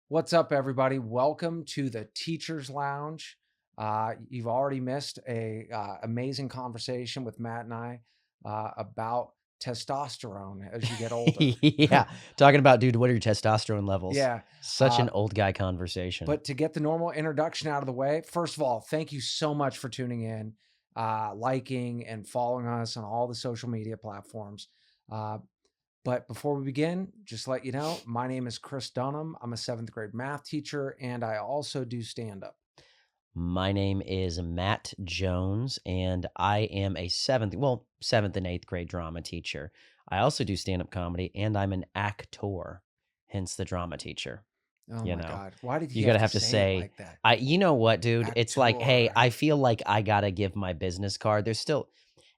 What's up, everybody? Welcome to the Teacher's Lounge. You've already missed a amazing conversation with Matt and I about testosterone as you get older. Yeah, talking about, dude, what are your testosterone levels? Yeah, Such uh, an old guy conversation. but to get the normal introduction out of the way, first of all, thank you so much for tuning in, liking and following us on all the social media platforms. Uh, But before we begin, just let you know, my name is Chris Dunham. I'm a seventh grade math teacher, and I also do stand up. My name is Matt Jones, and I am a seventh and eighth grade drama teacher. I also do stand-up comedy, and I'm an actor, hence the drama teacher. Oh You my know, God. Why did you he gotta have to have to say it say, like that? you know what, dude? It's like, hey, Actor. I feel like I gotta give my business card. There's still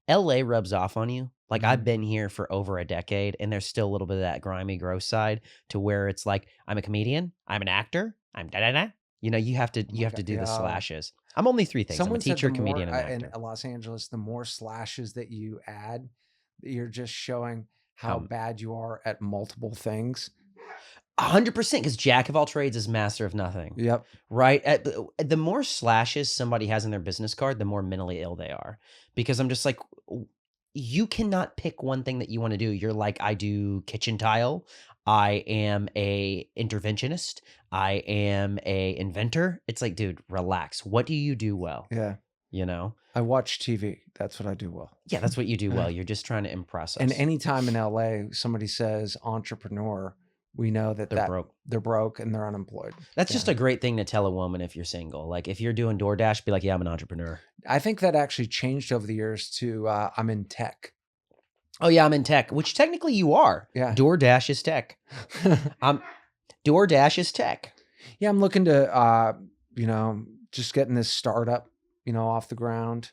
LA rubs off on you. Like I've Mhm. been here for over a decade and there's still a little bit of that grimy gross side to where it's like I'm a comedian, I'm an actor, I'm da da da. Oh You my have God. to do the Yeah. slashes. I'm only three things. I'm a Someone said the teacher, more comedian, and in actor. Los Angeles, the more slashes that you add, you're just showing how How bad you are at multiple things. 100% because jack of all trades is master of nothing. Yep. Right? The more slashes somebody has in their business card, the more mentally ill they are. Because I'm just like, you cannot pick one thing that you want to do. You're like, I do kitchen tile. I am a interventionist. I am a inventor. It's like, dude, relax. What do you do well? Yeah. You know? I watch TV. That's what I do well. Yeah, that's what you do well. You're just trying to impress And us. anytime in LA somebody says entrepreneur, we know that They're broke. they're broke and they're unemployed. That's Yeah. just a great thing to tell a woman if you're single. Like if you're doing DoorDash, be like, yeah, I'm an entrepreneur. I think that actually changed over the years to I'm in tech. Oh yeah, I'm in tech, which technically you are. Yeah. DoorDash is tech. Um, DoorDash is tech. Yeah, I'm looking to just getting this startup, off the ground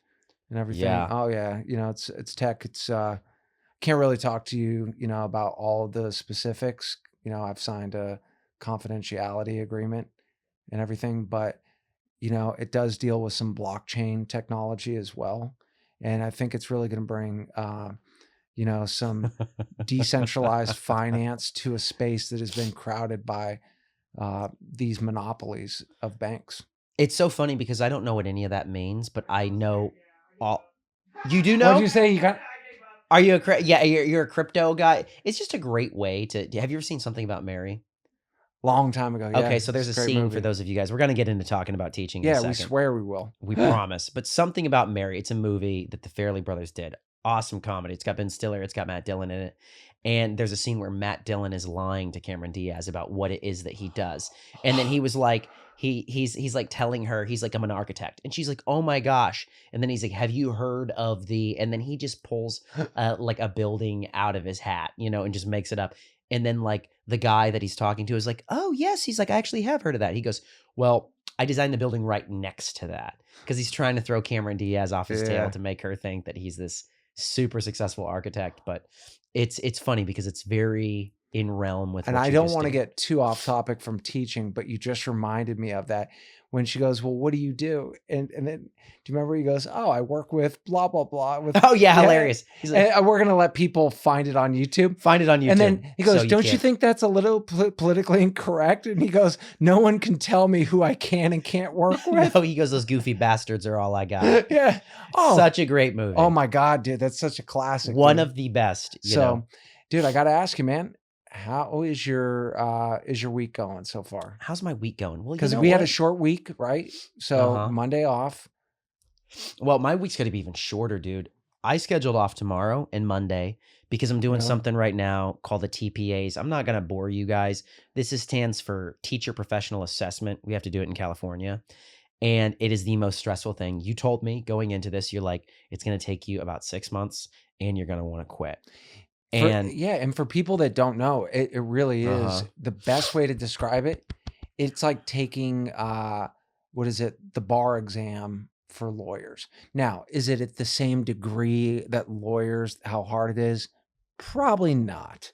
and everything. Yeah. Oh yeah, it's tech. It's can't really talk to you, about all of the specifics. I've signed a confidentiality agreement and everything, but it does deal with some blockchain technology as well. And I think it's really going to bring, some decentralized finance to a space that has been crowded by these monopolies of banks. It's so funny because I don't know what any of that means, but I know all. You do What did know? you say? You got Are you yeah, you're a crypto guy. It's just a great way to have you ever seen something about Mary? long time ago. Okay, Yeah, so it's there's a a great scene for movie. those of you guys. We're gonna get into talking about teaching in a Yeah, we second. swear we will. We promise. But something about Mary, it's a movie that the Farrelly brothers did. Awesome comedy. It's got Ben Stiller, it's got Matt Dillon in it. And there's a scene where Matt Dillon is lying to Cameron Diaz about what it is that he does. And then he was like, he's like telling her, he's like, I'm an architect. And she's like, oh my gosh. And then he's like, have you heard of the, and then he just pulls like a building out of his hat, and just makes it up. And then like the guy that he's talking to is like, oh yes. He's like, I actually have heard of that. He goes, well, I designed the building right next to that because he's trying to throw Cameron Diaz off his tail Yeah. to make her think that he's this super successful architect. But it's funny because it's very in realm with And what I you don't just want to do. get too off topic from teaching, but you just reminded me of that when she goes, "Well, what do you do?" And then do you remember he goes, "Oh, I work with blah blah blah with Oh yeah, yeah." hilarious. He's like, And we're gonna let people find it on YouTube. find it on YouTube. And then he so goes, you "Don't you can't. think that's a little politically incorrect?" And he goes, "No one can tell me who I can and can't work with." No, he goes, those goofy bastards are all I got. Yeah. Oh, Such a great movie. oh my God, dude, that's such a classic. One Dude. of the best, So, dude, I got to ask you, man, how is your week going so far? How's my week going? Well, you Because know we had a what? short week, right? So Uh-huh. Monday off. Well, my week's gonna be even shorter, dude. I scheduled off tomorrow and Monday because I'm doing Really? something right now called the TPAs. I'm not gonna bore you guys. Stands for Teacher Professional Assessment. We have to do it in California. And it is the most stressful thing. You told me going into this, you're like, it's gonna take you about 6 months and you're gonna want to quit. And And for people that don't know, it really is uh-huh. the best way to describe it. It's like taking what is it, the bar exam for lawyers. Now, is it at the same degree that lawyers, how hard it is? Probably not.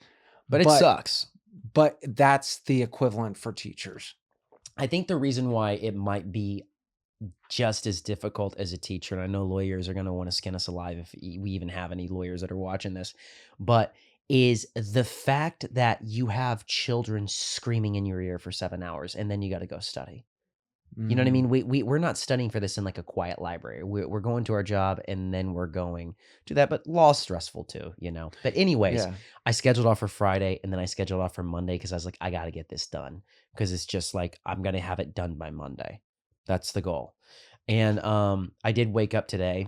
But it But sucks. but that's the equivalent for teachers. I think the reason why it might be just as difficult as a teacher, and I know lawyers are going to want to skin us alive if we even have any lawyers that are watching this, but is the fact that you have children screaming in your ear for 7 hours, and then you gotta go study. You know what I Mm, mean? We're not studying for this in, like, a quiet library. We're going to our job, and then we're going to that, but law's stressful too, you know? But anyways, yeah. I scheduled off for Friday, and then I scheduled off for Monday because I was like, "I gotta get this done because it's just like, I'm gonna have it done by Monday. That's the goal. And, I did wake up today.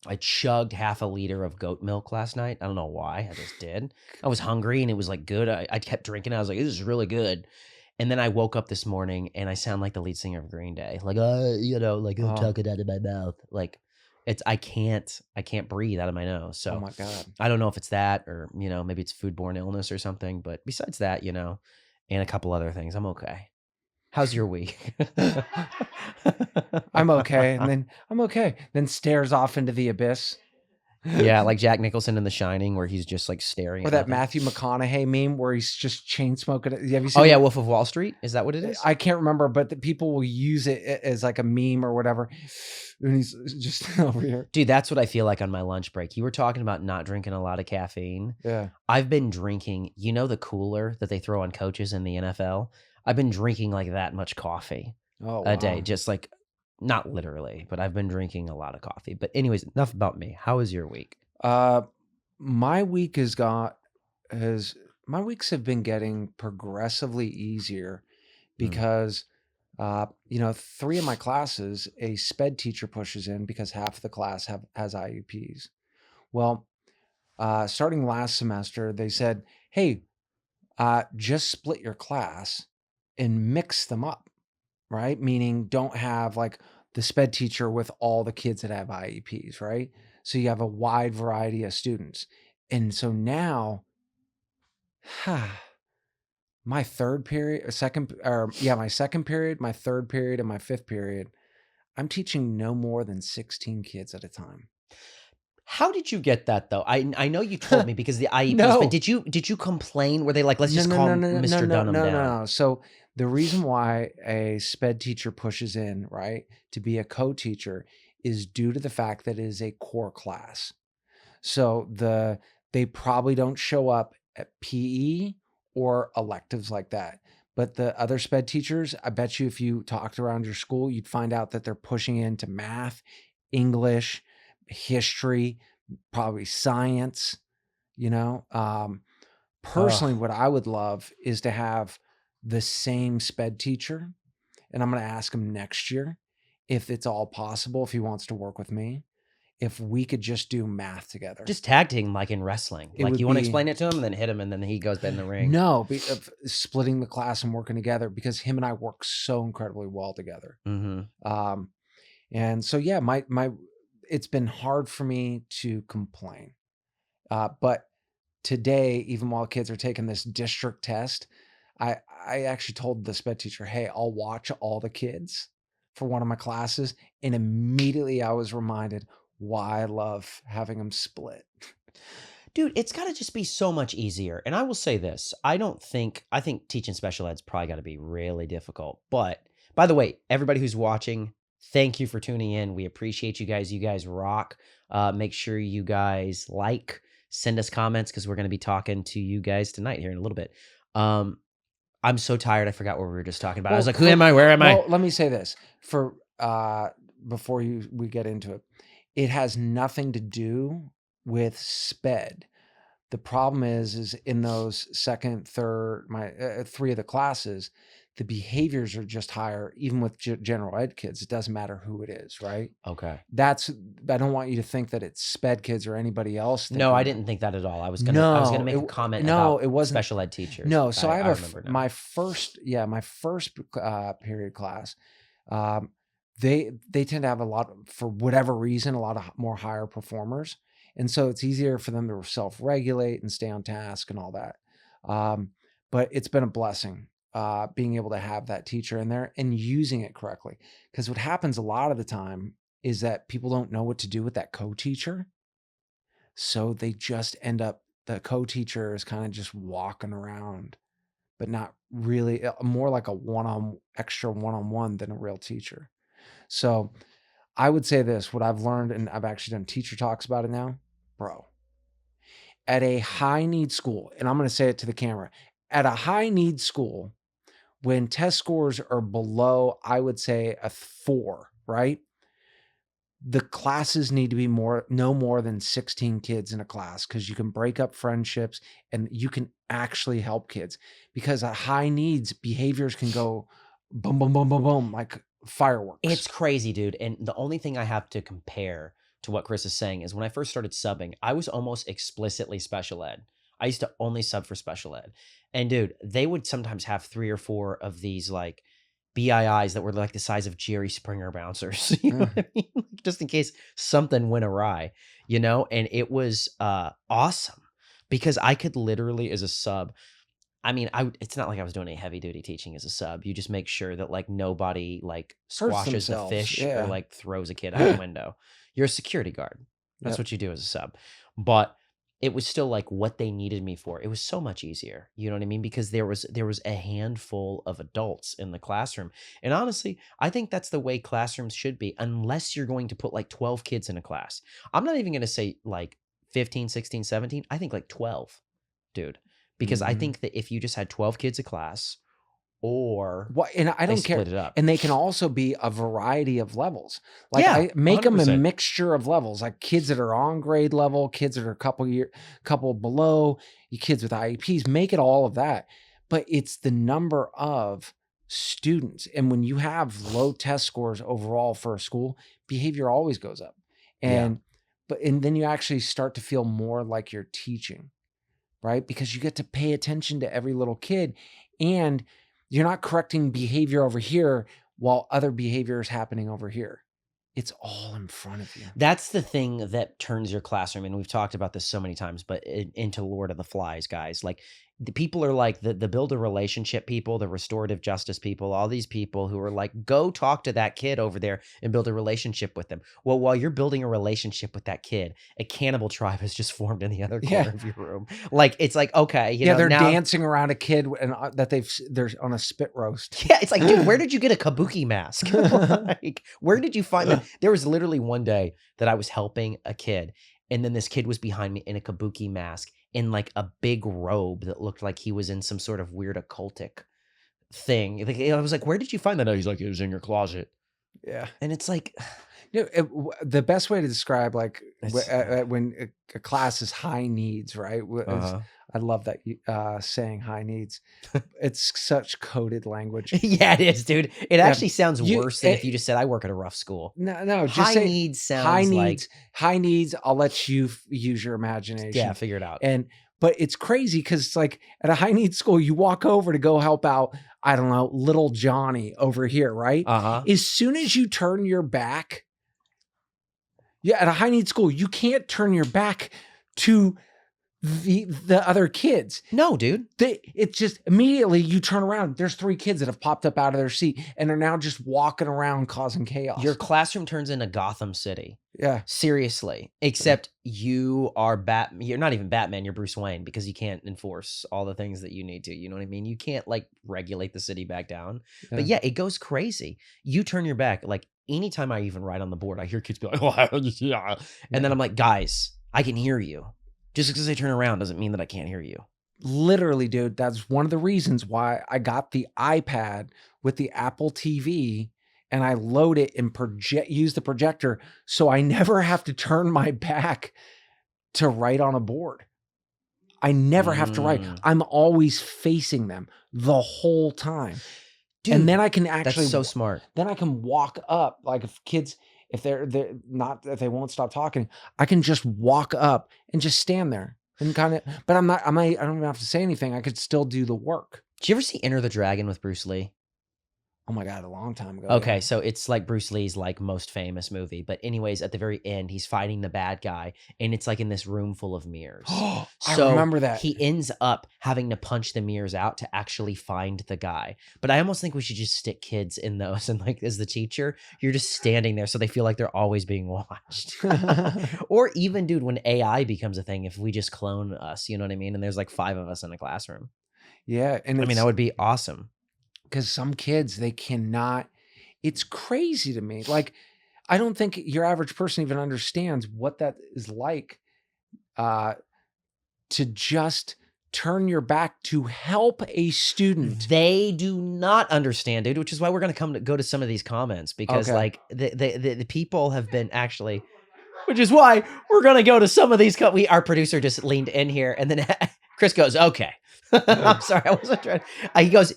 I chugged half a liter of goat milk last night. I don't know why, I just did. I was hungry, and it was, like, good. I kept drinking it. I was like, "This is really good." And then I woke up this morning, and I sound like the lead singer of Green Day, like, like, "I'm Oh, talking out of my mouth." Like, it's I can't breathe out of my nose, oh so my God. I don't know if it's that or, maybe it's foodborne illness or something, but besides that, and a couple other things, I'm okay. How's your week? I'm okay, and then I'm okay, then stares off into the abyss. Yeah, like Jack Nicholson in The Shining where he's just, like, staring Or at that nothing. Matthew McConaughey meme where he's just chain smoking it. Have you Oh, seen yeah, that? Wolf of Wall Street? Is that what it is? I can't remember, but the people will use it as like a meme or whatever, and he's just over here. Dude, that's what I feel like on my lunch break. You were talking about not drinking a lot of caffeine. Yeah. I've been drinking, the cooler that they throw on coaches in the NFL? I've been drinking like that much coffee Oh, a day, wow. just like not literally, but I've been drinking a lot of coffee. But anyways, enough about me. How was your week? Uh, my week has my weeks have been getting progressively easier Mm. because, 3 of my classes, a sped teacher pushes in because half of the class has IUPs. Well, starting last semester, they said, "Hey, just split your class and mix them up," right? Meaning don't have like the sped teacher with all the kids that have IEPs, right? So you have a wide variety of students. And so now, my third period, my second period, my third period, and my fifth period, I'm teaching no more than 16 kids at a time. How did you get that though? I know you told me because the IEPs, but No, did you complain? Were they like, let's no, just no, no, calm no, no, Mr. no, Dunham no, down? no. So the reason why a sped teacher pushes in, right, to be a co-teacher is due to the fact that it is a core class. So they probably don't show up at PE or electives like that. But the other sped teachers, I bet you if you talked around your school, you'd find out that they're pushing into math, English, history, probably science, you know. Ugh. Personally, what I would love is to have the same sped teacher, and I'm going to ask him next year if it's all possible, if he wants to work with me, if we could just do math together. Just tag team like in wrestling. It Like would you want to be explain it to him and then hit him and then he goes in the ring. no, of splitting the class and working together because him and I work so incredibly well together. Mhm. Um, and so yeah, my it's been hard for me to complain. But today, even while kids are taking this district test, I actually told the sped teacher, "Hey, I'll watch all the kids for one of my classes," and immediately I was reminded why I love having them split. Dude, it's gotta just be so much easier, and I will say this, I think teaching special ed's probably gotta be really difficult, but by the way, everybody who's watching, thank you for tuning in, we appreciate you guys rock, make sure you guys like, send us comments because 'cause we're gonna be talking to you guys tonight here in a little bit. Um, I'm so tired, I forgot what we were just talking about. I was Well, like, "Who am I? Where am I?" well, let me say this for before we get into it. It has nothing to do with sped. The problem is in those second, third, my 3 of the classes, the behaviors are just higher even with general ed kids. It doesn't matter who it is, right? Okay. That's I don't want you to think that it's sped kids or anybody else No, I thinking that. didn't think that at all. I was gonna No, make a comment no, about it wasn't. special ed teachers, No, but so I have I a remember now. my first, my first period class. Um, they tend to have a lot for whatever reason, a lot of more higher performers, and so it's easier for them to self-regulate and stay on task and all that. Um, but it's been a blessing being able to have that teacher in there and using it correctly. Because what happens a lot of the time is that people don't know what to do with that co-teacher, so they just end up the co-teacher is kind of just walking around, but not really more like a one-on-one than a real teacher. So I would say this, what I've learned, and I've actually done teacher talks about it now, bro. at a high need school, and I'm going to say it to the camera, at a high need school, when test scores are below, I would say a 4, right? The classes need to be no more than 16 kids in a class, because you can break up friendships and you can actually help kids, because at high needs, behaviors can go boom, boom, boom, boom, boom, like fireworks. It's crazy, dude. And the only thing I have to compare to what Chris is saying is when I first started subbing, I was almost explicitly special ed. I used to only sub for special ed. And dude, they would sometimes have 3 or 4 of these like BIIs that were like the size of Jerry Springer bouncers. You know Uh, what I mean? Like, just in case something went awry, you know? And it was awesome because I could literally as a sub, I mean, it's not like I was doing any heavy duty teaching as a sub. You just make sure that like nobody like Hurts squashes the themselves. fish or Yeah. like throws a kid out a window. You're a security guard. That's Yep. what you do as a sub. But it was still like what they needed me for. It was so much easier. You know what I mean? Because there was a handful of adults in the classroom. And honestly, I think that's the way classrooms should be, unless you're going to put like 12 kids in a class. I'm not even going to say like 15, 16, 17. I think like 12, dude. Because I Mhm. think that if you just had 12 kids a class or What, and I they don't care. split it up. And they can also be a variety of levels. Like, Yeah, I make them a 100%. mixture of levels, like kids that are on grade level, kids that are couple below, you kids with IEPs, make it all of that. But it's the number of students. And when you have low test scores overall for a school, behavior always goes up. Yeah. And then you actually start to feel more like you're teaching, right? Because you get to pay attention to every little kid, and you're not correcting behavior over here while other behavior is happening over here. It's all in front of you. That's the thing that turns your classroom, and we've talked about this so many times, but into Lord of the Flies, guys. Like the people are like the build a relationship people, the restorative justice people, all these people who are like, go talk to that kid over there and build a relationship with them. Well, while you're building a relationship with that kid, a cannibal tribe has just formed in the other Yeah. corner of your room. Like it's like, okay, Yeah, they're now dancing around a kid and that they're on a spit roast. yeah, it's like, dude, where did you get a kabuki mask? Like, where did you find that? There was literally one day that I was helping a kid, and then this kid was behind me in a kabuki mask in like a big robe that looked like he was in some sort of weird occultic thing. Like, I was like, where did you find that? Oh, he's like, it was in your closet. Yeah. And it's like, The best way to describe like it's, when a class is high needs, right? uh-huh. I love that saying high needs. It's such coded language. Yeah, it is, dude. It Yeah, actually sounds you worse than if you just said, I work at a rough school. no, just High say needs high sounds like, needs. High needs. I'll let you use your yeah, imagination. figure it out. But it's crazy because it's like at a high needs school, you walk over to go help out, I don't know, little Johnny over here, right? Uh-huh. As soon as you turn your back, yeah, at a high needs school, you can't turn your back to the other kids. No, dude. It's just immediately you turn around. There's 3 kids that have popped up out of their seat and are now just walking around causing chaos. Your classroom turns into Gotham City. Yeah. Seriously. Except you are you're not even Batman, you're Bruce Wayne because you can't enforce all the things that you need to. You know what I mean? You can't like regulate the city back down. But yeah, it goes crazy. You turn your back. Like anytime I even write on the board, I hear kids be like, oh, yeah. And then I'm like, guys, I can hear you. Just because I turn around doesn't mean that I can't hear you. Literally, dude, that's one of the reasons why I got the iPad with the Apple TV, and I load it and use the projector so I never have to turn my back to write on a board. I never have to write. I'm always facing them the whole time. Dude, and then I can actually that's so smart. Then I can walk up, like if kids, if they're not, if they won't stop talking, I can just walk up and just stand there and kind of, but I don't even have to say anything. I could still do the work. Did you ever see Enter the Dragon with Bruce Lee? Oh my God, a long time ago. Okay, Yeah. so it's like Bruce Lee's like most famous movie. But anyways, at the very end, he's fighting the bad guy, and it's like in this room full of mirrors. I So remember that. he ends up having to punch the mirrors out to actually find the guy. But I almost think we should just stick kids in those, and like as the teacher, you're just standing there so they feel like they're always being watched. Or even, dude, when AI becomes a thing, if we just clone us, you know what I mean? And there's like 5 of us in a classroom. Yeah, and I mean, that would be awesome. because some kids, they cannot. It's crazy to me. Like, I don't think your average person even understands what that is like. to just turn your back to help a student. They do not understand, dude, which is why we're gonna go to some of these comments because, Okay. like, the people have been actually which is why we're gonna go to some of these our producer just leaned in here, and then Chris goes, "Okay." I'm sorry, I wasn't trying he goes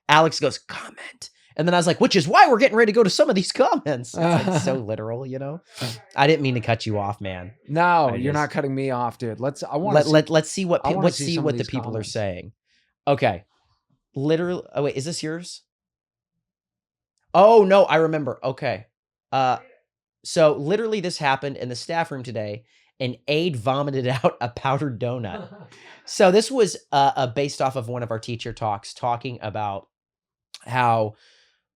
Alex goes, "Comment." And then I was like, "Which is why we're getting ready to go to some of these comments." It's, like, so literal, you know? I didn't mean to cut you off, man. No, I you're not just cutting me off, dude. I wanna see let's see what I wanna see some of the these people are comments. saying. Okay. Literally oh, wait, is this yours? Oh, no, I remember. Okay. Uh, so literally this happened in the staff room today. An aide vomited out a powdered donut. So this was based off of one of our teacher talks talking about how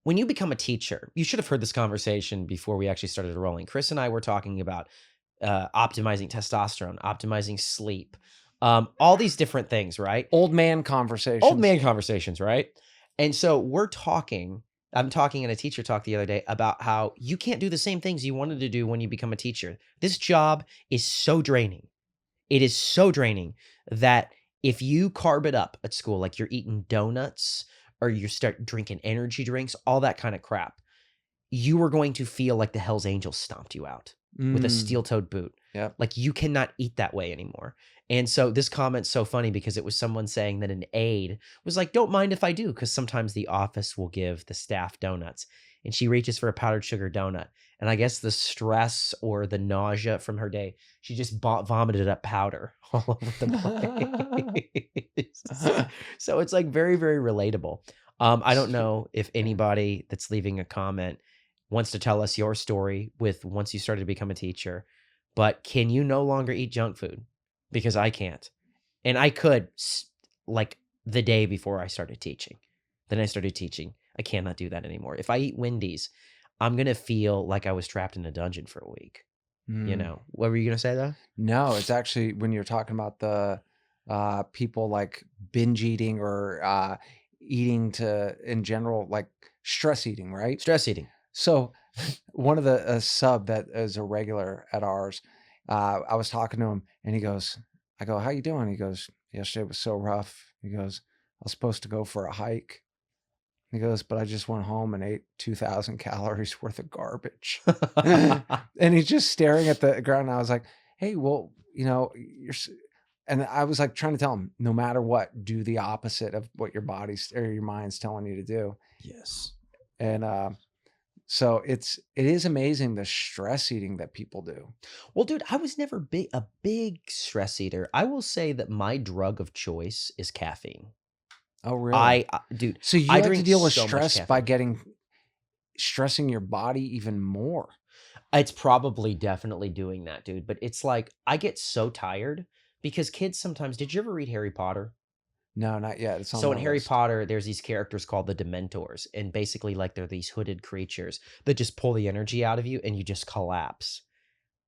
when you become a teacher, you should have heard this conversation before we actually started rolling. Chris and I were talking about optimizing testosterone, optimizing sleep, all these different things, right? Old man Old conversations. man conversations, right? And so I'm talking in a teacher talk the other day about how you can't do the same things you wanted to do when you become a teacher. This job is so draining. It is so draining that if you carb it up at school, like you're eating donuts or you start drinking energy drinks, all that kind of crap, you are going to feel like the Hell's Angels stomped you out with a Mm, steel-toed boot. yep. Like you cannot eat that way anymore. And so this comment's so funny because it was someone saying that an aide was like, "Don't mind if I do," because sometimes the office will give the staff donuts. And she reaches for a powdered sugar donut. And I guess the stress or the nausea from her day, she just vomited up powder all over the place. So it's like very, very relatable. I don't know if anybody that's leaving a comment wants to tell us your story with once you started to become a teacher, but can you no longer eat junk food? Because I can't. And I could like the day before I started teaching. Then I started teaching. I cannot do that anymore. If I eat Wendy's, I'm going to feel like I was trapped in a dungeon for a week. You Mm. know, what were you going to say though? No, it's actually when you're talking about the people like binge eating or eating to in general, like stress eating, right? Stress eating. So one of the sub that is a regular at ours, I was talking to him and he goes, I go, "How you doing?" He goes, "Yesterday was so rough." He goes, "I was supposed to go for a hike." He goes, "But I just went home and ate 2,000 calories worth of garbage." And he's just staring at the ground. And I was like, "Hey, well, and I was like trying to tell him, no matter what, do the opposite of what your body's or your mind's telling you to do. Yes. And so it is amazing the stress eating that people do. Well, dude, I was never a big stress eater. I will say that my drug of choice is caffeine. Oh, really? Dude, So I you have to drink deal with so much stress by caffeine. getting stressing your body even more. It's probably definitely doing that, dude. But it's like I get so tired because kids sometimes. Did you ever read Harry Potter? No, not yet. It's on So my in Harry list. Potter, there's these characters called the Dementors, and basically, like they're these hooded creatures that just pull the energy out of you, and you just collapse.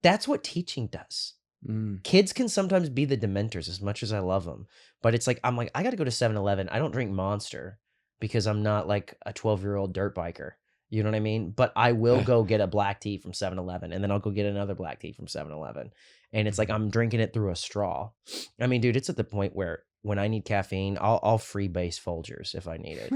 That's what teaching does. Mm. Kids can sometimes be the Dementors as much as I love them, but it's like, I'm like, I gotta go to 7-Eleven. I don't drink Monster because I'm not like a 12-year-old dirt biker. You know what I mean? But I will go get a black tea from 7-Eleven, and then I'll go get another black tea from 7-Eleven. And it's like I'm drinking it through a straw. I mean, dude, it's at the point where when I need caffeine, I'll freebase Folgers if I need it.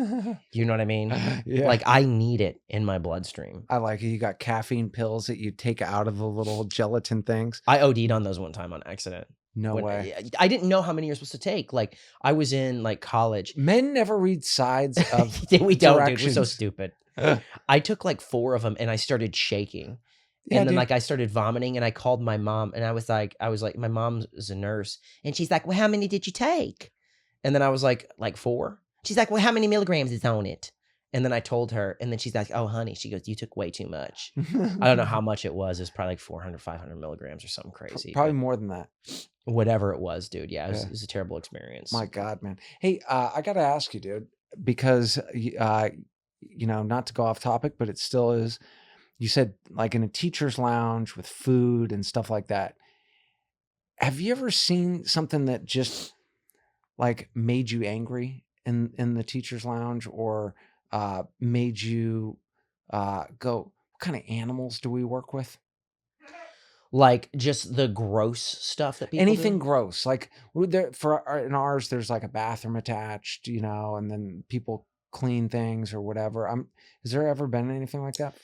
You know what I mean? Yeah. Like I need it in my bloodstream. I like it. You got caffeine pills that you take out of the little gelatin things. I OD'd on those one time on accident. No When way. I didn't know how many you're supposed to take. Like I was in like college. Men never read sides of We don't, dude. We're so directions. stupid. I took like 4 of them and I started shaking. Yeah, And then dude. like I started vomiting and I called my mom and I was like, my mom's a nurse and she's like, "Well, how many did you take?" And then I was like 4. She's like, "Well, how many milligrams is on it?" And then I told her, and then she's like, "Oh, honey," she goes, "You took way too much." I don't know how much it was. It's probably like 400, 500 milligrams or something crazy, Probably but more than that. whatever it was, dude. Yeah, Yeah. it was a terrible experience. My God, man. Hey, I got to ask you, dude, because, not to go off topic, but it still is. You said like in a teacher's lounge with food and stuff like that. Have you ever seen something that just like made you angry in the teacher's lounge or made you go, what kind of animals do we work with? Like, just the gross stuff that people Anything do? gross, like, in ours, there's, like, a bathroom attached, and then people clean things or whatever. Has there ever been anything like that?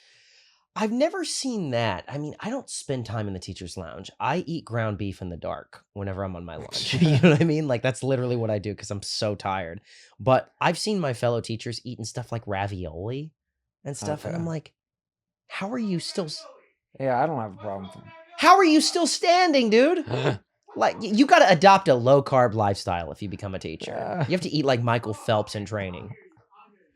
I've never seen that. I mean, I don't spend time in the teacher's lounge. I eat ground beef in the dark whenever I'm on my lunch. You know what I mean? Like, that's literally what I do because I'm so tired. But I've seen my fellow teachers eating stuff like ravioli and stuff, and Okay. I'm like, how are you still Yeah, I don't have a problem with how are you still standing, dude? them. Like, you gotta adopt a low-carb lifestyle if you become a teacher. Uh, You have to eat like Michael Phelps in training.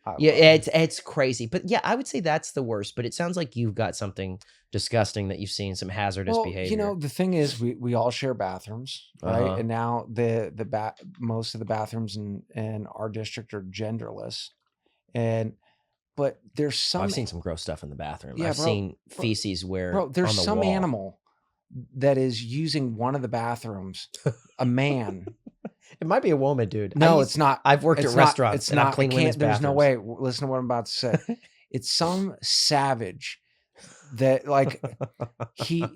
I Yeah, love 'em. it's crazy. But yeah, I would say that's the worst, but it sounds like you've got something disgusting that you've seen, some hazardous Well, behavior. the thing is we all share bathrooms, right? Uh-huh. And now most of the bathrooms in our district are genderless. And but there's Oh, I've some seen some gross stuff in the bathroom. yeah, I've bro, seen bro, feces where bro, there's on the some wall. animal that is using one of the bathrooms, a man. It might be a woman, dude. No, it's not. I've worked at It's not. restaurants It's and I've not. I cleaned women's can't. There's no bathrooms. way. Listen to what I'm about to say. It's some savage that like he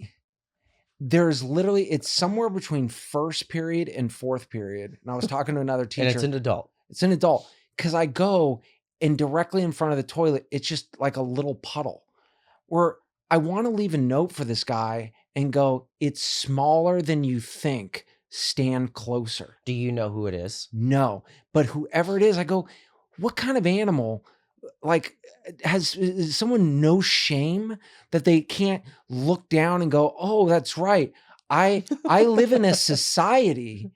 there's literally it's somewhere between first period and fourth period. And I was talking to another And it's teacher. an adult. It's an adult because I go and directly in front of the toilet, it's just like a little puddle where I want to leave a note for this guy and go, it's smaller than you think. Stand closer. Do you know who it is? No, but whoever it is, I go, what kind of animal, like, is someone no shame that they can't look down and go, oh, that's right. I live in a society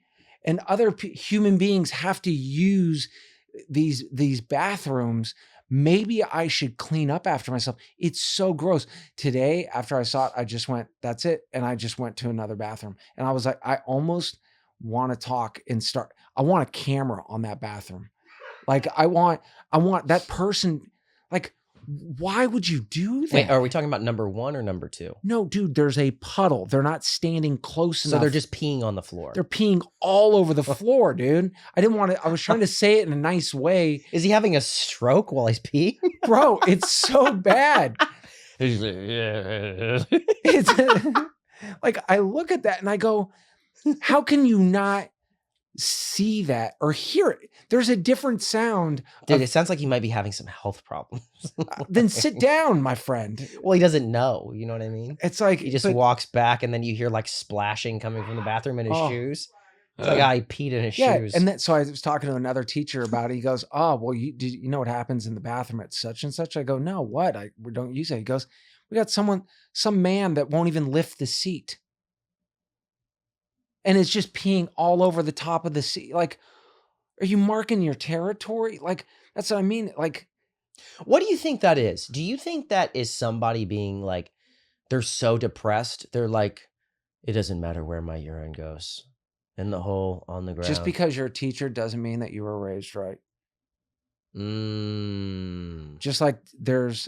and other human beings have to use these bathrooms. Maybe I should clean up after myself. It's so gross. Today, after I saw it, I just went, that's it. And I just went to another bathroom. And I was like, I almost want to talk and start. I want a camera on that bathroom. Like I want that person, like, why would you do Wait, that? are we talking about number 1 or number 2? No, dude, there's a puddle. They're not standing close So enough. they're just peeing on the floor. They're peeing all over the floor, dude. I didn't want to, I was trying to say it in a nice way. Is he having a stroke while he's peeing? Bro, it's so bad. He's It's like I look at that and I go, how can you not see that or hear it? There's a different sound. Dude, it sounds like he might be having some health problems. Then sit down, my friend. Well, he doesn't know, you know what I mean? It's like He just but- walks back and then you hear like splashing coming from the bathroom in his Oh. shoes. It's like, he peed in his yeah, shoes. and then so I was talking to another teacher about it. He goes, "Oh, well, do you know what happens in the bathroom at such and such?" I go, "No, what? We don't use it." He goes, "We got some man that won't even lift the seat, and it's just peeing all over the top of the seat. Like, are you marking your territory? Like, that's what I mean. Like, What do you think that is? Do you think that is somebody being like, they're so depressed, they're like, it doesn't matter where my urine goes, in the hole, on the ground. just because you're a teacher doesn't mean that you were raised right. Just like there's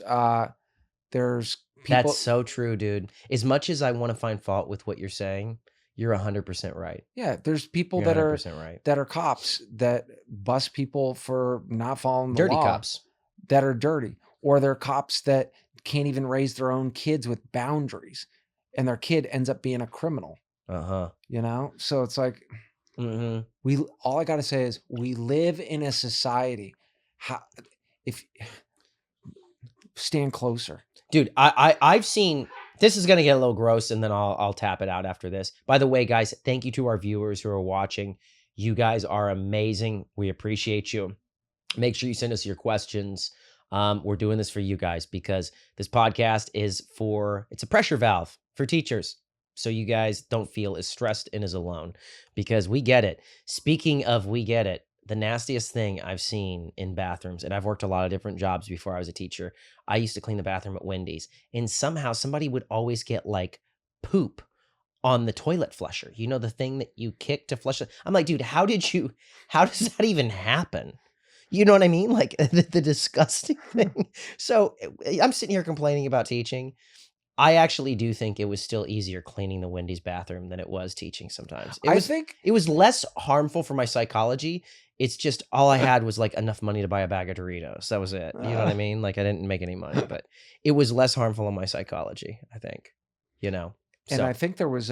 people. That's so true, dude. As much as I want to find fault with what you're saying, you're 100% right. Yeah, there's people You're that are 100% right. that are cops that bust people for not following the Dirty law, cops. that are dirty, or they're cops that can't even raise their own kids with boundaries, and their kid ends up being a criminal. Uh-huh. So it's like all I got to say is we live in a society. If stand closer, Dude, I've seen, this is gonna get a little gross, and then I'll tap it out after this. By the way, guys, thank you to our viewers who are watching. You guys are amazing. We appreciate you. Make sure you send us your questions. We're doing this for you guys because this podcast it's a pressure valve for teachers. So you guys don't feel as stressed and as alone because we get it. Speaking of we get it, the nastiest thing I've seen in bathrooms, and I've worked a lot of different jobs before I was a teacher. I used to clean the bathroom at Wendy's, and somehow somebody would always get like poop on the toilet flusher. You know, the thing that you kick to flush it. I'm like, dude, how does that even happen? You know what I mean? Like the disgusting thing. So I'm sitting here complaining about teaching. I actually do think it was still easier cleaning the Wendy's bathroom than it was teaching sometimes. I think It was less harmful for my psychology. It's just all I had was like enough money to buy a bag of Doritos. That was it. You know what I mean? Like I didn't make any money, but it was less harmful on my psychology, I think. And I So, think there was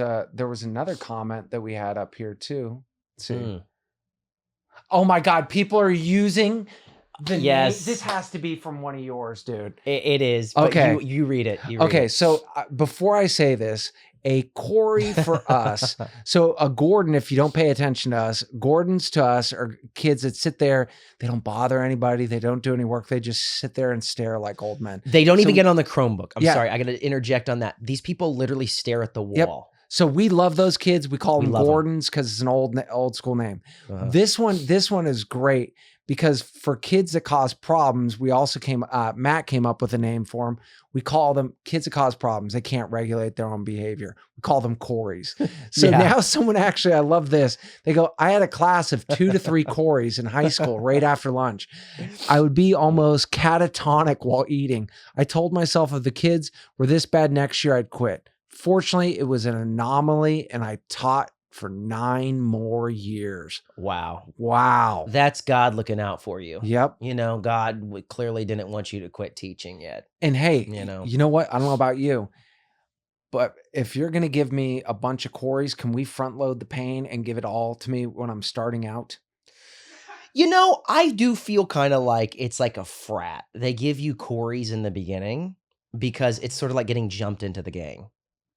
another comment that we had up here too. Let's see. mm, Oh my God, people are using the name. This yes, has to be from one of yours, dude. it is. But Okay. you read it. You read Okay. it. So before I say this, a Corey for us. So a Gordon, if you don't pay attention to us, Gordons to us are kids that sit there. They don't bother anybody. They don't do any work. They just sit there and stare like old men. They don't even So get on the Chromebook. I'm yeah, sorry. I got to interject on that. These people literally stare at the yep. wall. So we love those kids. We call We them love 'em. Gordons because it's an old school name. Uh-huh. This one is great because for kids that cause problems, we also Matt came up with a name for them. We call them kids that cause problems. They can't regulate their own behavior. We call them Corys. So Yeah. now someone actually, I love this. They go, I had a class of 2 to 3 Corys in high school right after lunch. I would be almost catatonic while eating. I told myself if the kids were this bad next year, I'd quit. Fortunately, it was an anomaly and I taught for 9 more years. Wow. Wow. That's God looking out for you. Yep. You know, God clearly didn't want you to quit teaching yet. And hey, You know what? I don't know about you, but if you're going to give me a bunch of Corys, can we front load the pain and give it all to me when I'm starting out? You know, I do feel kind of like it's like a frat. They give you Corys in the beginning because it's sort of like getting jumped into the gang.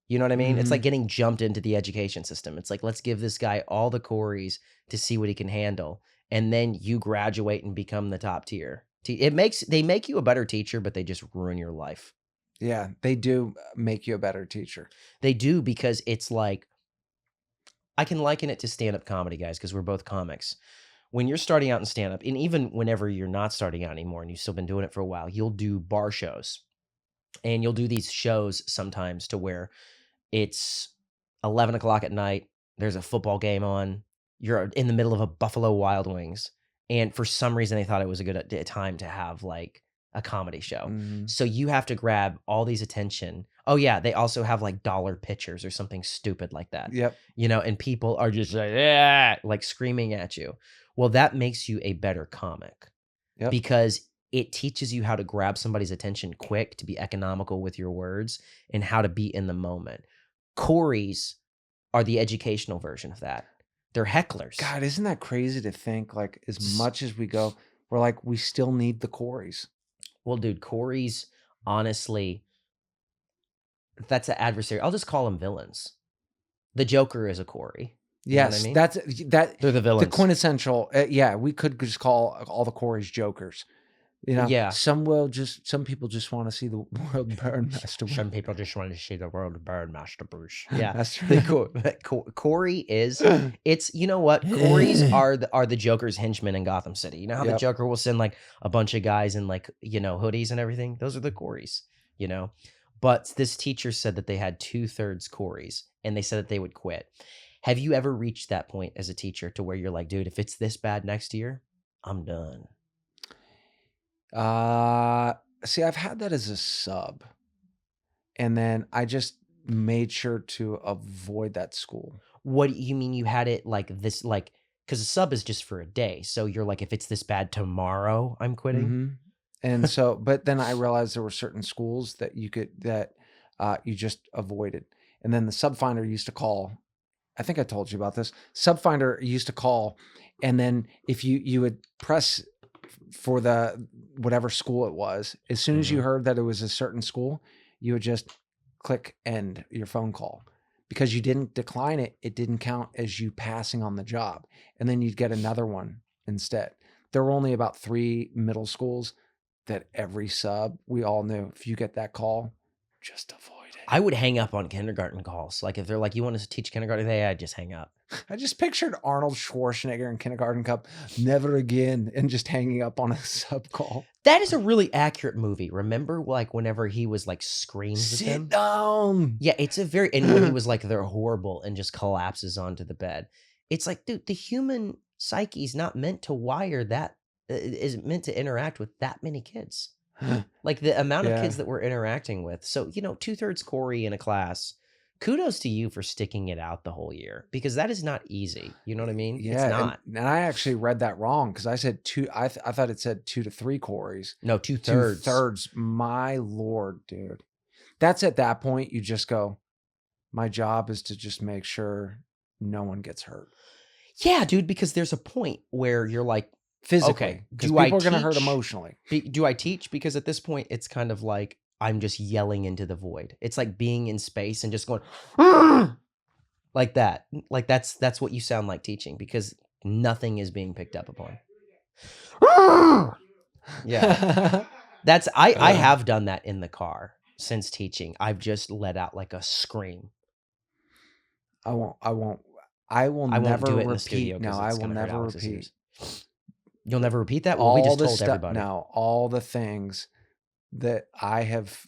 You know what I mean? It's like getting jumped into the education system. It's like, let's give this guy all the Corys to see what he can handle. And then you graduate and become the top tier. They make you a better teacher, but they just ruin your life. Yeah, they do make you a better teacher. They do because it's like, I can liken it to stand-up comedy, guys, because we're both comics. When you're starting out in stand-up, and even whenever you're not starting out anymore and you've still been doing it for a while, you'll do bar shows. And you'll do these shows sometimes to where it's 11 o'clock at night. There's a football game on. You're in the middle of a Buffalo Wild Wings. And for some reason, they thought it was a good time to have like a comedy show. So you have to grab all these attention. Oh, yeah. They also have like dollar pitchers or something stupid like that. Yep. You know, and people are just like, yeah, like screaming at you. Well, that makes you a better comic because it teaches you how to grab somebody's attention quick, to be economical with your words, and how to be in the moment. Corys are the educational version of that. They're hecklers. God, isn't that crazy to think like as much as we go, we're like, we still need the Corys. Well, dude, Corys, honestly, that's an adversary. I'll just call them villains. The Joker is a Cory. You know what I Yes, mean? that They're the the villains. quintessential. Yeah, we could just call all the Corys jokers. You know, Yeah. some people just want to see the world burn, Master. Some people just want to see the world burn, Master Bruce. Yeah. That's Corey is, it's, you know what? Corys are the Joker's henchmen in Gotham City. You know how the Yep. Joker will send like a bunch of guys in like, you know, hoodies and everything? Those are the Corys, you know? But this teacher said that they had 2/3 Corys and they said that they would quit. Have you ever reached that point as a teacher to where you're like, dude, if it's this bad next year, I'm done? See, I've had that as a sub, and then I just made sure to avoid that school. What do you mean you had it like this, like, because a sub is just for a day. So you're like, if it's this bad tomorrow, I'm quitting. And so, but then I realized there were certain schools that you just avoided. And then the sub finder used to call. I think I told you about this. Sub finder used to call, and then if you would press for the whatever school it was, as soon as you heard that it was a certain school, you would just click end your phone call. Because you didn't decline it, it didn't count as you passing on the job. And then you'd get another one instead. There were only about 3 middle schools that every sub, we all knew, if you get that call, just avoid it. I would hang up on kindergarten calls. Like if they're like, you want us to teach kindergarten? I'd just hang up. I just pictured Arnold Schwarzenegger in Kindergarten Cup, never again, and just hanging up on a sub call. That is a really accurate movie. Remember, like whenever he was like screams at them? Sit down. Yeah, it's a very, and when he was like, they're horrible and just collapses onto the bed. It's like, dude, the human psyche is not meant to wire that, is meant to interact with that many kids. Like the amount of kids that we're interacting with. So, you know, 2/3 Cory in a class. Kudos to you for sticking it out the whole year because that is not easy. You know what I mean? Yeah, it's not. And I actually read that wrong because I said 2. I thought it said 2 to 3 Corys. No, 2/3. 2/3. My Lord, dude. That's at that point you just go, My job is to just make sure no one gets hurt. Yeah, dude, because there's a point where you're like, Physically, okay, because people are gonna hurt emotionally. do I teach? Because at this point, it's kind of like I'm just yelling into the void. It's like being in space and just going like that. Like that's what you sound like teaching because nothing is being picked up upon. Yeah. That's I have done that in the car since teaching. I've just let out like a scream. I will I won't never do it in the repeat. studio No, because I it's will gonna hurt never Alex's repeat ears. You'll never repeat that? Well, we all just the told stuff. everybody. No, all the things that I have,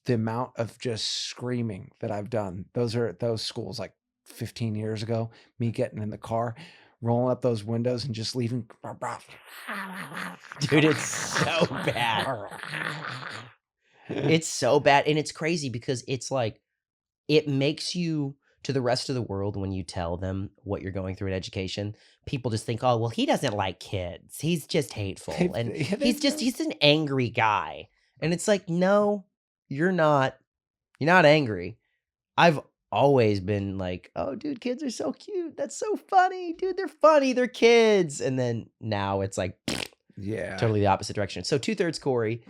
the amount of just screaming that I've done. Those schools like 15 years ago. Me getting in the car, rolling up those windows, and just leaving. Dude, it's so bad. It's so bad. And it's crazy because it's like, it makes you to the rest of the world when you tell them what you're going through in education. People just think, oh, well, he doesn't like kids. He's just hateful. And he's an angry guy. And it's like, no, you're not. You're not angry. I've always been like, oh, dude, kids are so cute. That's so funny. Dude, they're funny. They're kids. And then now it's like, Yeah. totally the opposite direction. So 2/3 Corey,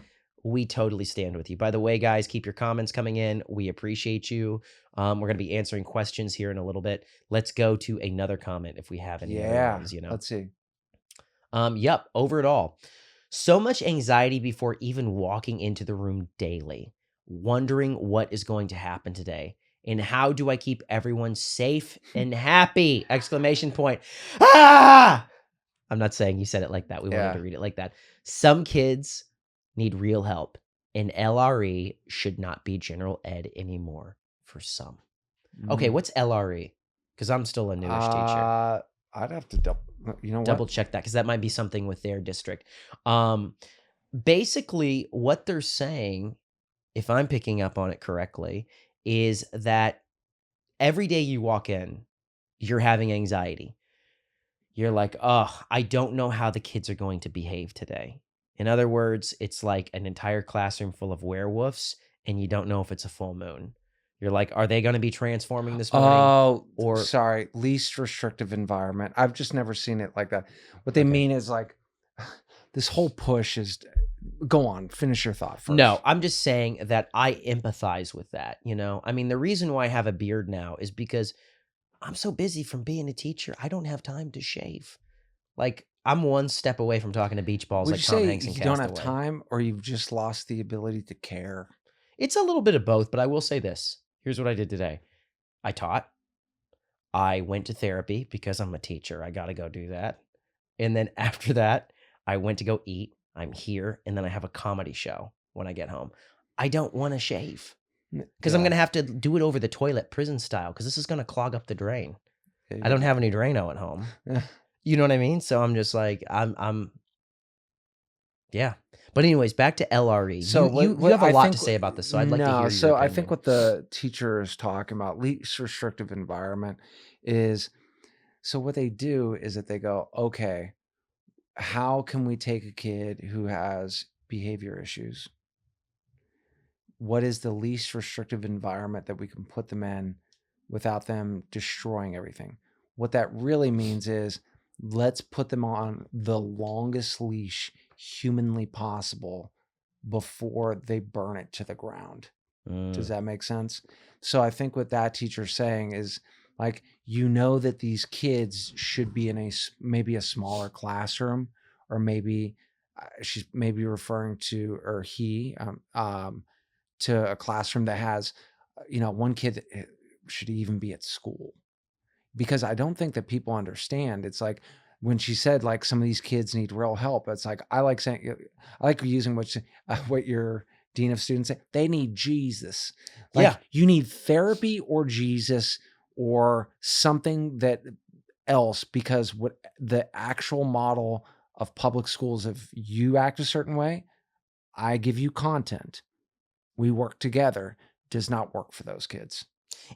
we totally stand with you. By the way, guys, keep your comments coming in. We appreciate you. We're going to be answering questions here in a little bit. Let's go to another comment if we have any other ones, Let's see. Yep, over it all. So much anxiety before even walking into the room daily, wondering what is going to happen today. And how do I keep everyone safe and happy? Exclamation point. Ah! I'm not saying you said it like that. We wanted to read it like that. Some kids need real help, and LRE should not be general ed anymore for some. Okay, what's LRE? Because I'm still a newish teacher. I'd have to double check that because that might be something with their district. Basically, what they're saying, if I'm picking up on it correctly, is that every day you walk in, you're having anxiety. You're like, oh, I don't know how the kids are going to behave today. In other words, it's like an entire classroom full of werewolves, and you don't know if it's a full moon. You're like, are they going to be transforming this morning? Oh, or sorry, least restrictive environment. I've just never seen it like that. What they mean is like this whole push is. Go on, finish your thought first. No, I'm just saying that I empathize with that. I mean, the reason why I have a beard now is because I'm so busy from being a teacher. I don't have time to shave. Like, I'm one step away from talking to beach balls Would like you Tom say Hanks and you Castaway. don't have time, or you've just lost the ability to care? It's a little bit of both, but I will say this. Here's what I did today. I taught. I went to therapy because I'm a teacher. I got to go do that. And then after that, I went to go eat. I'm here. And then I have a comedy show when I get home. I don't want to shave because I'm going to have to do it over the toilet prison style because this is going to clog up the drain. I don't have any Drano at home. You know what I mean? So I'm just like, yeah. But anyways, back to LRE. So you have a lot to say about this, so I'd like to hear your So I opinion. think what the teacher is talking about, least restrictive environment, is so what they do is that they go, okay, how can we take a kid who has behavior issues? What is the least restrictive environment that we can put them in without them destroying everything? What that really means is let's put them on the longest leash humanly possible before they burn it to the ground. Does that make sense? So I think what that teacher's saying is like, that these kids should be in maybe a smaller classroom, or maybe she's maybe referring to, or he, to a classroom that has, one kid that should even be at school. Because I don't think that people understand. It's like when she said like some of these kids need real help. It's like I like using what your dean of students say. They need Jesus. Like you need therapy or Jesus or something that else, because what the actual model of public schools, if you act a certain way, I give you content, we work together, does not work for those kids.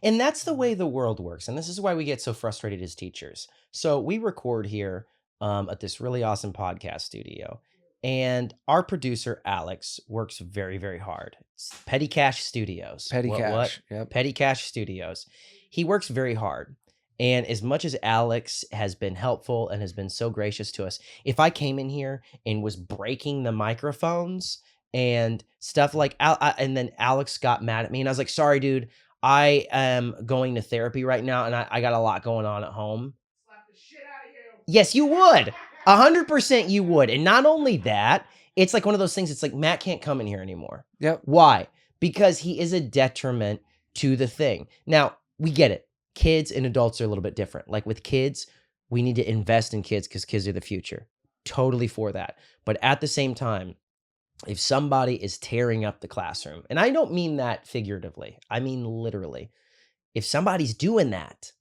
And that's the way the world works. And this is why we get so frustrated as teachers. So we record here at this really awesome podcast studio. And our producer, Alex, works very, very hard. It's Petty Cash Studios. Petty What? cash. Yep. Petty Cash Studios. He works very hard. And as much as Alex has been helpful and has been so gracious to us, if I came in here and was breaking the microphones and stuff like, and then Alex got mad at me and I was like, sorry, dude, I am going to therapy right now and I got a lot going on at home. Slap the shit out of you. Yes, you would. 100% you would. And not only that, it's like one of those things. It's like Matt can't come in here anymore. Yep. Why? Because he is a detriment to the thing. Now, we get it. Kids and adults are a little bit different. Like with kids, we need to invest in kids because kids are the future. Totally for that. But at the same time, if somebody is tearing up the classroom, and I don't mean that figuratively, I mean literally, if somebody's doing that,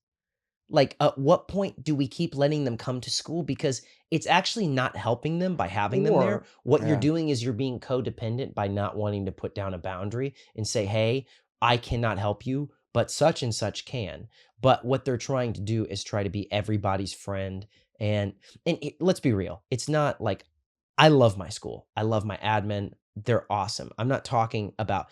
like at what point do we keep letting them come to school? Because it's actually not helping them by having them there. Or What you're yeah. doing is you're being codependent by not wanting to put down a boundary and say, hey, I cannot help you, but such and such can. But what they're trying to do is try to be everybody's friend. Let's be real. It's not like I love my school. I love my admin. They're awesome. I'm not talking about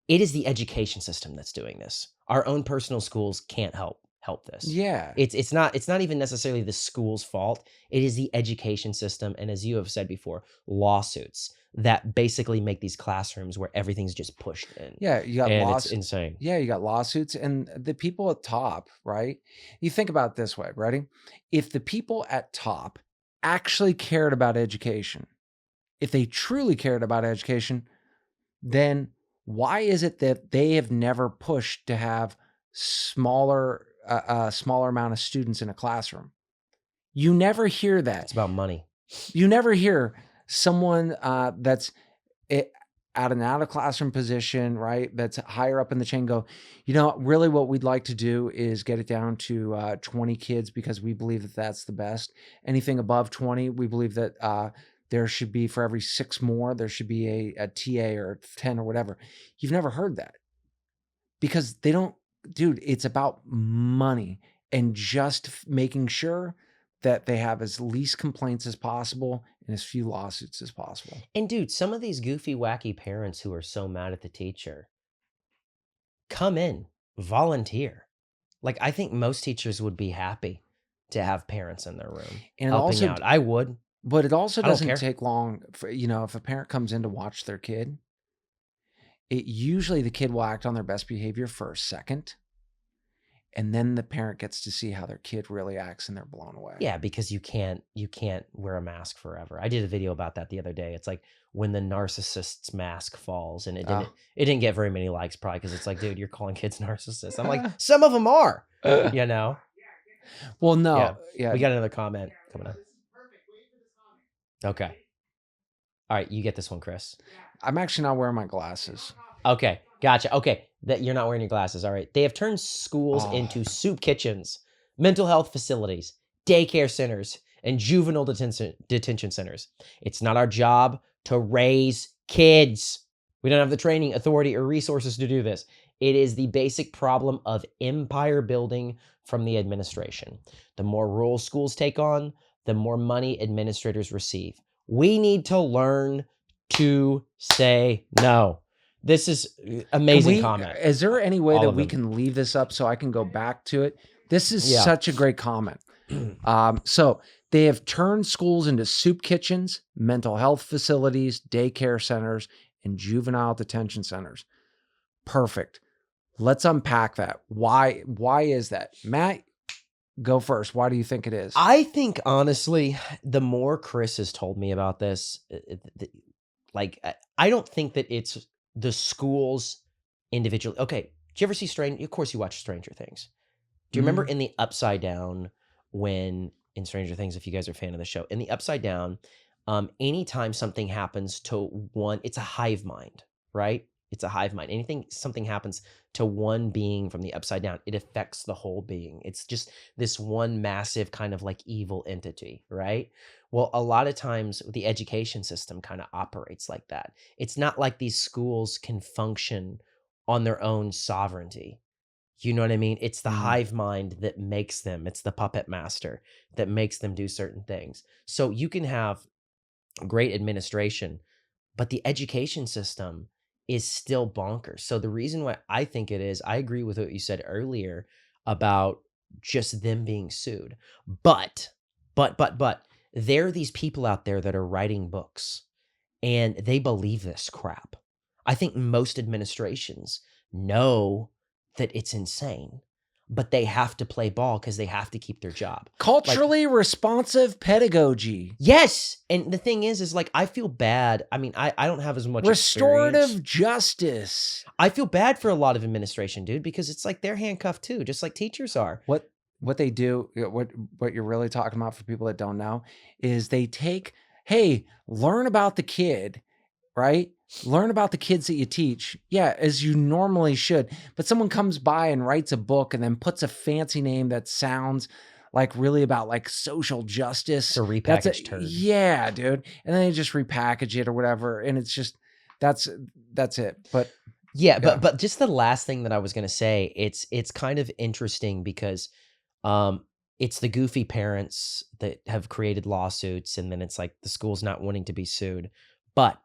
it is the education system that's doing this. Our own personal schools can't help this. Yeah. It's not even necessarily the school's fault. It is the education system, and as you have said before, lawsuits that basically make these classrooms where everything's just pushed in. Yeah, you got And it's insane. Yeah, you got lawsuits and the people at top, right? You think about it this way, ready? If the people at top actually cared about education, if they truly cared about education, then why is it that they have never pushed to have smaller amount of students in a classroom? You never hear that. It's about money. You never hear someone that's at an out of classroom position, right? That's higher up in the chain go, really what we'd like to do is get it down to 20 kids because we believe that that's the best. Anything above 20, we believe that there should be for every 6 more, there should be a TA or 10 or whatever. You've never heard that because they don't, dude, it's about money and just making sure that they have as least complaints as possible and as few lawsuits as possible. And dude, some of these goofy, wacky parents who are so mad at the teacher, come in, volunteer. Like I think most teachers would be happy to have parents in their room And helping also, out. I would. but it also I don't doesn't care. take long for, if a parent comes in to watch their kid, it usually the kid will act on their best behavior for a second. And then the parent gets to see how their kid really acts and they're blown away. Yeah, because you can't wear a mask forever. I did a video about that the other day. It's like when the narcissist's mask falls, and it didn't get very many likes, probably because it's like, dude, you're calling kids narcissists. I'm like, some of them are, you know. Well, no, Yeah. yeah. We got another comment coming up. Okay. All right, you get this one, Chris. I'm actually not wearing my glasses. Okay, gotcha. Okay, that you're not wearing your glasses. All right. They have turned schools into soup kitchens, mental health facilities, daycare centers, and juvenile detention centers. It's not our job to raise kids. We don't have the training, authority, or resources to do this. It is the basic problem of empire building from the administration. The more rural schools take on, the more money administrators receive. We need to learn to say no. This is amazing comment. Is there any way All that of we them. can leave this up so I can go back to it? This is Yeah. such a great comment. So they have turned schools into soup kitchens, mental health facilities, daycare centers, and juvenile detention centers. Perfect. Let's unpack that. Why is that? Matt, go first. Why do you think it is? I think honestly, the more Chris has told me about this, I don't think that it's the schools individually. Okay, do you ever see Stranger? Of course, you watch Stranger Things. Do you remember in the Upside Down when in Stranger Things? If you guys are a fan of the show, in the Upside Down, anytime something happens to one, it's a hive mind, right? It's a hive mind. Something happens to one being from the Upside Down, it affects the whole being. It's just this one massive kind of like evil entity, right? Well, a lot of times the education system kind of operates like that. It's not like these schools can function on their own sovereignty. You know what I mean? It's the hive mind that makes them. It's the puppet master that makes them do certain things. So you can have great administration, but the education system is still bonkers. So the reason why I think it is, I agree with what you said earlier about just them being sued. But, but, there are these people out there that are writing books and they believe this crap. I think most administrations know that it's insane, but they have to play ball because they have to keep their job. Like, Culturally responsive pedagogy. yes, and the thing is like, I feel bad. I mean, I don't have as much experience. Restorative justice. I feel bad for a lot of administration, dude, because it's like they're handcuffed too, just like teachers are. What they do, what you're really talking about for people that don't know, is they take, hey, learn about the kid, right? Learn about the kids that you teach. Yeah, as you normally should. But someone comes by and writes a book and then puts a fancy name that sounds like really about like social justice. It's a repackaged turd. Yeah, dude. And then they just repackage it or whatever. And it's just that's it. But yeah, but just the last thing that I was gonna say, it's kind of interesting because it's the goofy parents that have created lawsuits, and then it's like the school's not wanting to be sued. But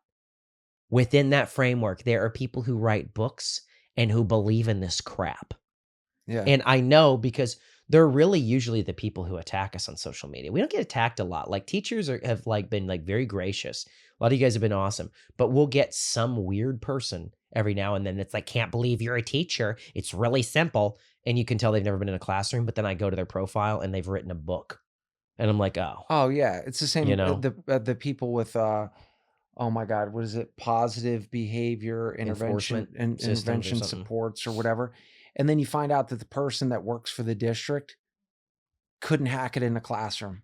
within that framework, there are people who write books and who believe in this crap. yeah. And I know because they're really usually the people who attack us on social media. We don't get attacked a lot. Like teachers have like been like very gracious. A lot of you guys have been awesome, but we'll get some weird person every now and then that's like, can't believe you're a teacher. It's really simple. And you can tell they've never been in a classroom, but then I go to their profile and they've written a book. And I'm like, oh, Oh yeah, it's the same. you know, The people with oh my God, what is it? Positive behavior intervention enforcement and systems or intervention something. supports or whatever. And then you find out that the person that works for the district couldn't hack it in a classroom.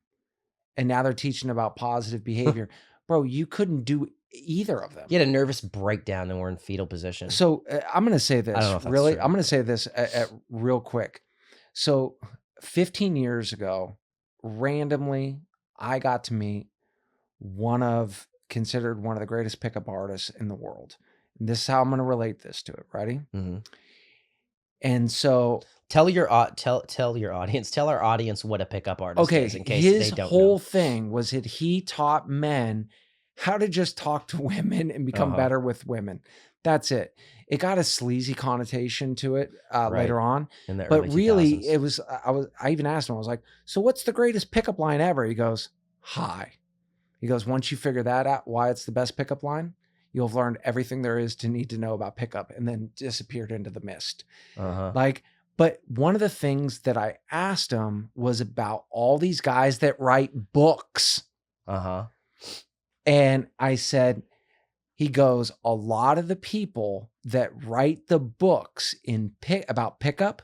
And now they're teaching about positive behavior. Bro, you couldn't do either of them. You had a nervous breakdown and we're in fetal position. So I'm going to say this. I don't know if that's really, true. I'm going to say this at real quick. So 15 years ago, randomly, I got to meet considered one of the greatest pickup artists in the world. And this is how I'm going to relate this to it. Ready? Mm-hmm. And so tell your audience, tell our audience what a pickup artist is in case his they don't whole know. thing was that he taught men how to just talk to women and become better with women. That's it. It got a sleazy connotation to it later on, in the but early really 2000s. it was. I even asked him. I was like, "So what's the greatest pickup line ever?" He goes, "Hi." He goes, "Once you figure that out, why it's the best pickup line, you'll have learned everything there is to need to know about pickup," and then disappeared into the mist. Like, but one of the things that I asked him was about all these guys that write books. And I said, he goes, a lot of the people that write the books about pickup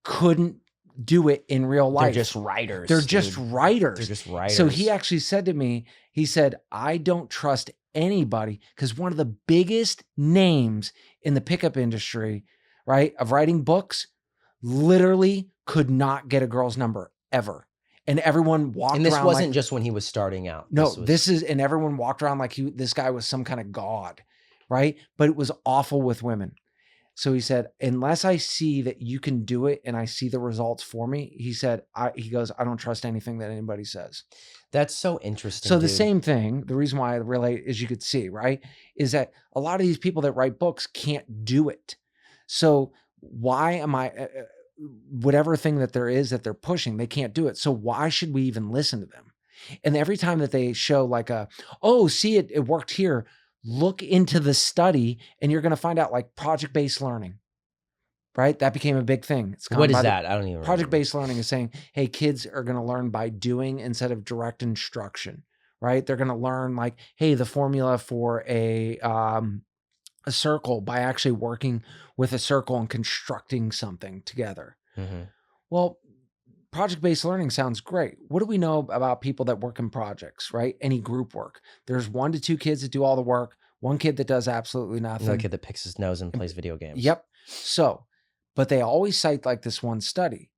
couldn't do it in real life. They're just writers. They're just writers. They're just writers. So he actually said to me, he said, I don't trust anybody because one of the biggest names in the pickup industry, right, of writing books, literally could not get a girl's number ever. And everyone walked around. And this wasn't just when he was starting out. No, and everyone walked around like this guy was some kind of god, right? But it was awful with women. So he said, unless I see that you can do it and I see the results for me, he said, he goes, I don't trust anything that anybody says. That's so interesting. So the same thing, the reason why I relate, as you could see, right, is that a lot of these people that write books can't do it. So why am I, whatever thing that there is that they're pushing, they can't do it. So why should we even listen to them? And every time that they show like see it worked here, look into the study and you're going to find out like project-based learning, right? That became a big thing. What is that? I don't even Project-based learning is saying, hey, kids are going to learn by doing instead of direct instruction, right? They're going to learn like, hey, the formula for a circle by actually working with a circle and constructing something together. Well, project-based learning sounds great. What do we know about people that work in projects, right? Any group work. There's 1 to 2 kids that do all the work, 1 kid that does absolutely nothing. One kid that picks his nose and plays video games. Yep. So, but they always cite like this one study.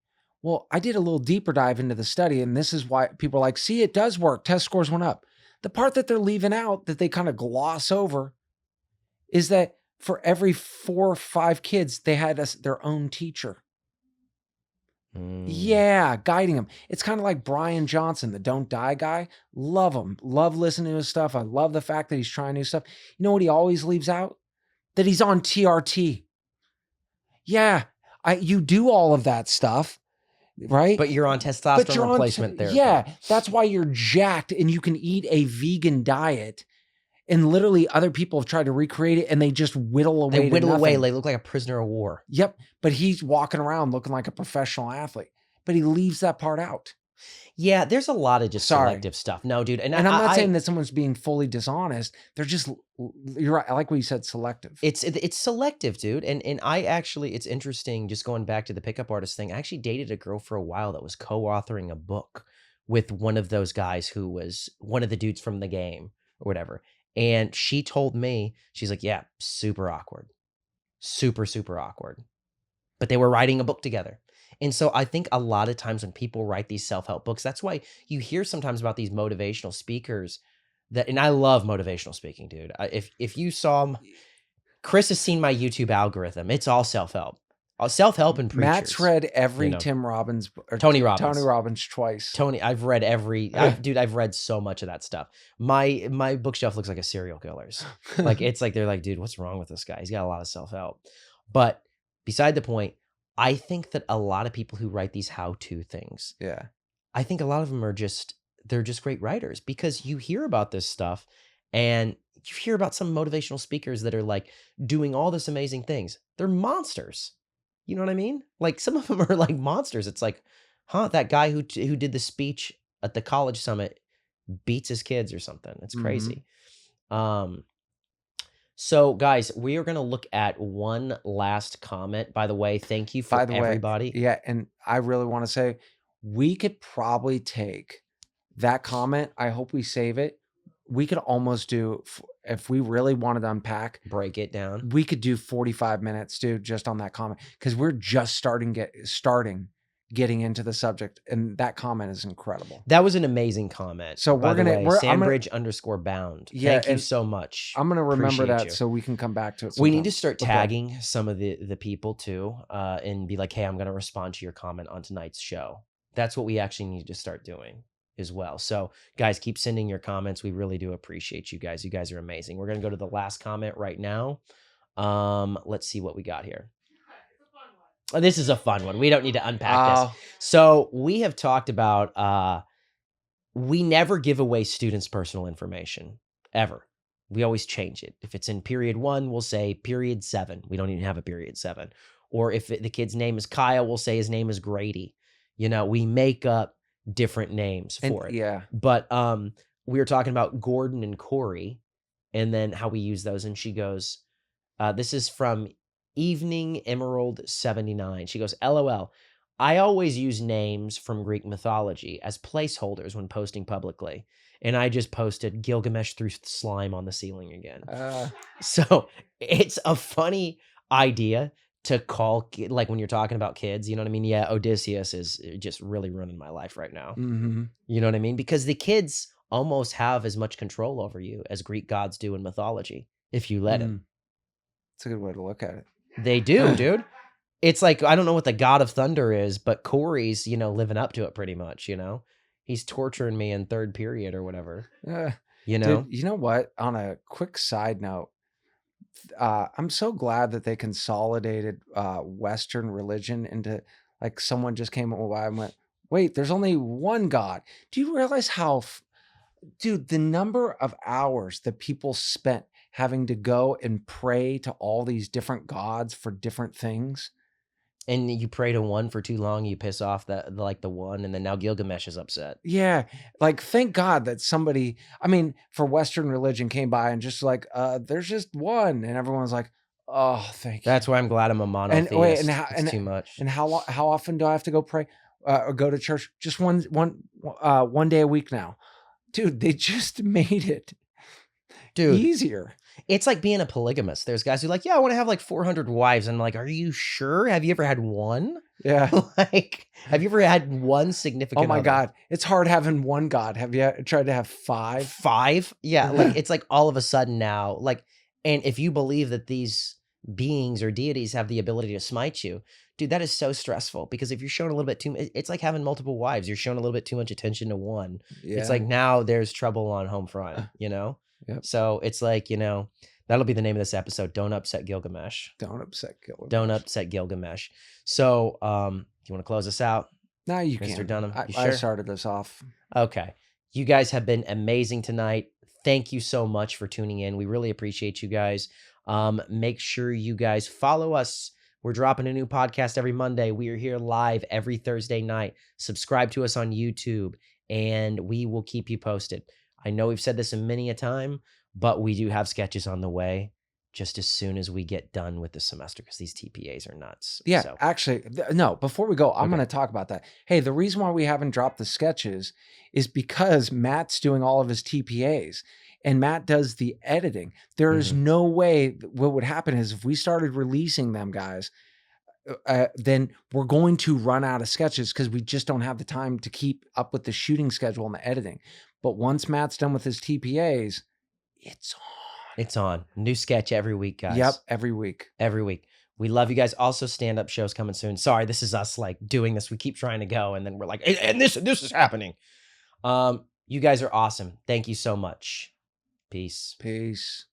Well, I did a little deeper dive into the study, and this is why people are like, see, it does work. Test scores went up. The part that they're leaving out that they kind of gloss over is that for every 4 or 5 kids, they had their own teacher. Mm. Yeah, guiding him. It's kind of like Brian Johnson, the Don't Die guy. Love him. Love listening to his stuff. I love the fact that he's trying new stuff. You know what he always leaves out? That he's on TRT. Yeah, you do all of that stuff, right? But you're on But testosterone you're on, replacement therapy. yeah, that's why you're jacked and you can eat a vegan diet. And literally other people have tried to recreate it and they just whittle away They whittle to away. nothing. They look like a prisoner of war. Yep. But he's walking around looking like a professional athlete, but he leaves that part out. Yeah, there's a lot of just Sorry. selective stuff. No, dude. And I'm not saying that someone's being fully dishonest. They're just, you're right. I like what you said, selective. It's selective, dude. And I actually, it's interesting, just going back to the pickup artist thing. I actually dated a girl for a while that was co-authoring a book with one of those guys who was one of the dudes from the game or whatever. And she told me, she's like, yeah, super awkward. Super, super awkward. But they were writing a book together. And so I think a lot of times when people write these self-help books, that's why you hear sometimes about these motivational speakers that, and I love motivational speaking, dude. If you saw, Chris has seen my YouTube algorithm. It's all self-help. Self-help and preachers. Matt's read every you know. Tim Robbins or Tony Robbins. Tony Robbins twice. I've read every, dude, I've read so much of that stuff. My bookshelf looks like a serial killer's. Like, it's like, they're like, dude, what's wrong with this guy? He's got a lot of self-help. But beside the point, I think that a lot of people who write these how-to things, Yeah. I think a lot of them are they're just great writers, because you hear about this stuff and you hear about some motivational speakers that are like doing all this amazing things. They're monsters. You know what I mean? Like, some of them are like monsters. It's like, that guy who did the speech at the college summit beats his kids or something. It's crazy. So guys, we are going to look at one last comment. By the way, thank you for everybody. Yeah. And I really want to say, we could probably take that comment. I hope we save it. We could almost do, if we really wanted to unpack, break it down, we could do 45 minutes, dude, just on that comment. Because we're just starting getting into the subject, and that comment is incredible. That was an amazing comment. So we're gonna Sandbridge_bound. Yeah, thank you so much. I'm gonna remember that so we can come back to it. We need to start tagging some of the people too, and be like, hey, I'm gonna respond to your comment on tonight's show. That's what we actually need to start doing as well. So guys, keep sending your comments. We really do appreciate you guys. You guys are amazing. We're gonna go to the last comment right now. Let's see what we got here. Oh, this is a fun one. We don't need to unpack this. So we have talked about, we never give away students' personal information, ever. We always change it. If it's in period 1, we'll say period 7. We don't even have a period 7. Or if the kid's name is Kyle, we'll say his name is Grady. You know, we make up different names for it. Yeah. But we were talking about Gordon and Corey, and then how we use those. And she goes, this is from Evening Emerald 79. She goes, LOL. I always use names from Greek mythology as placeholders when posting publicly. And I just posted Gilgamesh threw slime on the ceiling again. So it's a funny idea to call, like, when you're talking about kids, you know what I mean? Yeah, Odysseus is just really ruining my life right now. Mm-hmm. You know what I mean? Because the kids almost have as much control over you as Greek gods do in mythology, if you let them. It's a good way to look at it. They do, dude. It's like, I don't know what the God of Thunder is, but Corey's, you know, living up to it pretty much, you know? He's torturing me in 3rd period or whatever. You know? Dude, you know what? On a quick side note, I'm so glad that they consolidated Western religion into, like, someone just came by and went, wait, there's only one God. Do you realize how, dude, the number of hours that people spent having to go and pray to all these different gods for different things? And you pray to one for too long, you piss off the one, and then now Gilgamesh is upset. Yeah. Like, thank God that somebody, I mean, for Western religion came by and just like, there's just one. And everyone's like, oh, thank you. That's why I'm glad I'm a monotheist. And wait, it's too much. And how often do I have to go pray or go to church? Just one day a week now. Dude, they just made it easier. It's like being a polygamist. There's guys who are like, yeah, I want to have like 400 wives. And I'm like, are you sure? Have you ever had one? Yeah. Like, have you ever had one significant Oh my God. It's hard having one God. Have you tried to have 5? 5? Yeah. Like, it's like all of a sudden now, like, and if you believe that these beings or deities have the ability to smite you, dude, that is so stressful because if you're showing a little bit it's like having multiple wives. You're showing a little bit too much attention to one. It's Yeah. like now there's trouble on home front, you know? Yep. So it's like, that'll be the name of this episode. Don't upset Gilgamesh. Don't upset Don't Gilgamesh. upset Gilgamesh. So, you want to close us out, No, you Mr. can. Dunham? You I sure? started this off. Okay. You guys have been amazing tonight. Thank you so much for tuning in. We really appreciate you guys. Make sure you guys follow us. We're dropping a new podcast every Monday. We are here live every Thursday night. Subscribe to us on YouTube, and we will keep you posted. I know we've said this a many a time, but we do have sketches on the way just as soon as we get done with the semester because these TPAs are nuts. Yeah, So, actually, no, before we go, I'm okay. going to talk about that. Hey, the reason why we haven't dropped the sketches is because Matt's doing all of his TPAs and Matt does the editing. There is Mhm. no way what would happen is if we started releasing them, guys, then we're going to run out of sketches because we just don't have the time to keep up with the shooting schedule and the editing. But once Matt's done with his TPAs, it's on. It's on. New sketch every week, guys. Yep, every week. Every week. We love you guys. Also, stand-up shows coming soon. Sorry, this is us like doing this. We keep trying to go, and then we're like, and this is happening. You guys are awesome. Thank you so much. Peace. Peace.